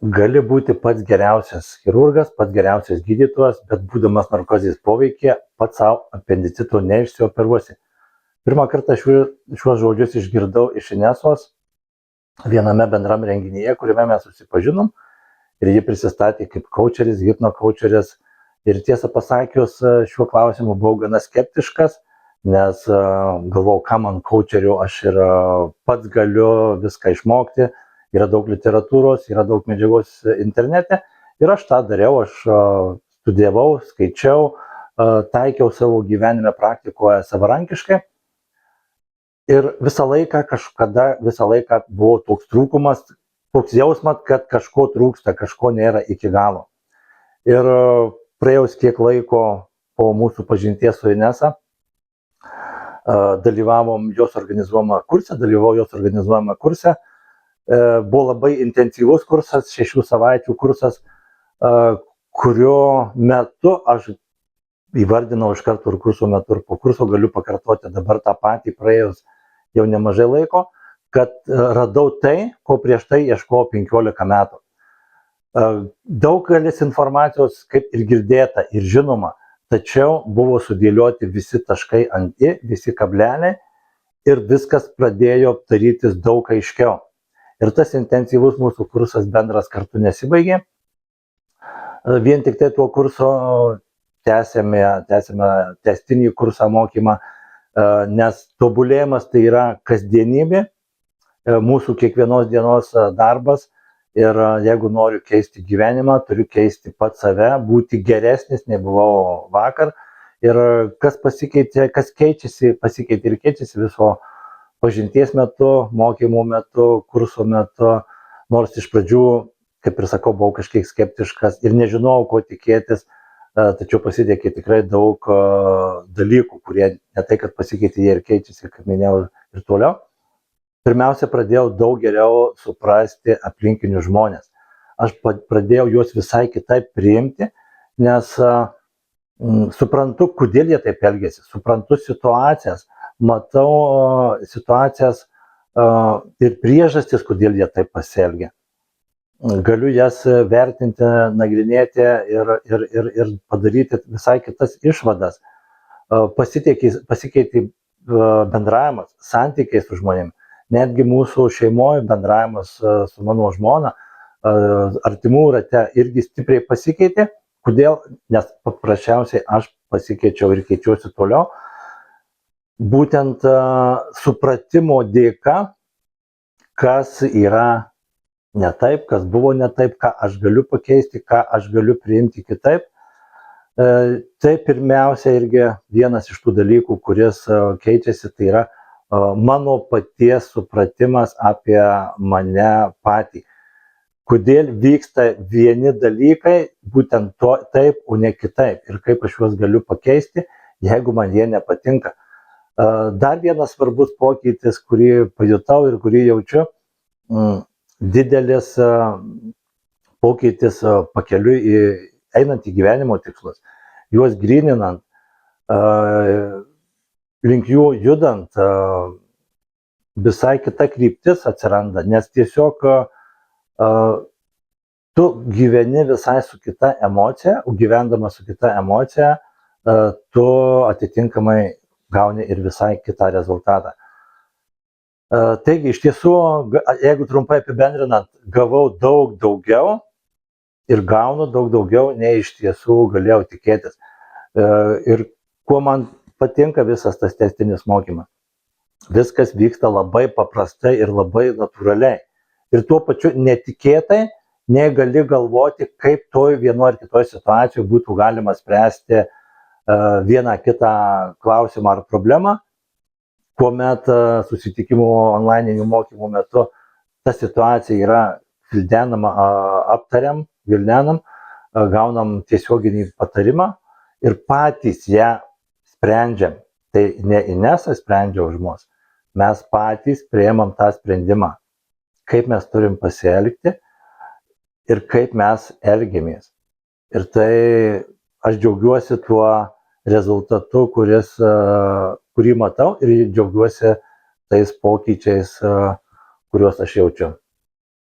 gali būti pats geriausias chirurgas, pats geriausias gydytojas, bet būdamas narkozės poveikyje, pats savo apendicito neišsioperuosi. Pirmą kartą šiuos žodžius išgirdau iš Inesos viename bendram renginyje, kuriame mes susipažinom, ir ji prisistatė kaip coacheris, hipnokoucheris. Ir tiesą pasakius, šiuo klausimu buvau gana skeptiškas, nes galvojau, ką man coacheriu, aš ir pats galiu viską išmokti, yra daug literatūros, yra daug medžiagos internete, ir aš tą dariau, aš studijavau, skaičiau, taikiau savo gyvenime praktikoje savarankiškai. Ir visą laiką buvo toks trūkumas, toks jausmas, kad kažko trūksta, kažko nėra iki galo. Ir praėjus kiek laiko po mūsų pažinties su Inesa, dalyvavau jos organizuojamame kurse, buvo labai intensyvus kursas, 6 savaičių kursas, kurio metu aš įvardinau iš karto ir kurso metu, ir po kurso galiu pakartoti dabar tą patį praėjus jau nemažai laiko, kad radau tai, ko prieš tai ieškojau 15 metų. Daugelis informacijos, kaip ir girdėta, ir žinoma, tačiau buvo sudėlioti visi taškai ant i, visi kableliai, ir viskas pradėjo darytis daug aiškiau. Ir tas intensyvus mūsų kursas bendras kartu nesibaigė. Vien tik tai tuo kurso tęsėme tęstinį kursą mokymą, nes tobulėjimas tai yra kasdienybė, mūsų kiekvienos dienos darbas. Ir jeigu noriu keisti gyvenimą, turiu keisti pats save, būti geresnis, nei buvau vakar. Ir kas pasikeitė, kas keičiasi, pasikeitė ir keičiasi viso pažinties metu, mokymų metu, kurso metu. Nors iš pradžių, kaip ir sakau, buvau kažkiek skeptiškas ir nežinojau, ko tikėtis, tačiau pasiekė tikrai daug dalykų, kurie ne tai, kad pasikeitė, jie ir keičiasi, kaip minėjau, ir toliau. Pirmiausia, pradėjau daug geriau suprasti aplinkinius žmonės. Aš pradėjau juos visai kitaip priimti, nes suprantu, kodėl jie taip elgiasi, suprantu situacijas, matau situacijas ir priežastis, kodėl jie taip pasielgia. Galiu jas vertinti, nagrinėti ir padaryti visai kitas išvadas. Pasikeitė bendravimas, santykiai su žmonėmis. Netgi mūsų šeimoje bendravimas su mano žmona, artimų rate irgi stipriai pasikeitė. Kodėl? Nes paprasčiausiai aš pasikeičiau ir keičiuosi toliau. Būtent supratimo dėka, kas yra ne taip, kas buvo ne taip, ką aš galiu pakeisti, ką aš galiu priimti kitaip. Tai pirmiausia irgi vienas iš tų dalykų, kuris keičiasi, tai yra mano paties supratimas apie mane patį. Kodėl vyksta vieni dalykai būtent taip, o ne kitaip. Ir kaip aš juos galiu pakeisti, jeigu man jie nepatinka. Dar vienas svarbus pokytis, kurį pajutau ir kurį jaučiu, didelis pokytis pakeliui einant į gyvenimo tikslus. Juos gryninant, link jų judant, visai kita kryptis atsiranda, nes tiesiog tu gyveni visai su kita emocija, o gyvendamas su kita emocija, tu atitinkamai gauni ir visai kitą rezultatą. Taigi, iš tiesų, jeigu trumpai apibendrinant, gavau daug daugiau ir gaunu daug daugiau, nei iš tiesų galėjau tikėtis. Ir kuo man patinka visas tas tęstinis mokymas. Viskas vyksta labai paprastai ir labai natūraliai. Ir tuo pačiu netikėtai negali galvoti, kaip toj vienoje ar kitoje situacijoje būtų galima spręsti vieną kitą klausimą ar problemą, kuomet susitikimų onlininių mokymų metu ta situacija yra gvildenama, aptariam, gvildenam, gaunam tiesioginį patarimą ir patys ją sprendžiam. Tai ne Inesa sprendžia už mus, mes patys priimam tą sprendimą, kaip mes turim pasielgti ir kaip mes elgiamės. Ir tai aš džiaugiuosi tuo rezultatu, kurį matau, ir džiaugiuosi tais pokyčiais, kuriuos aš jaučiu.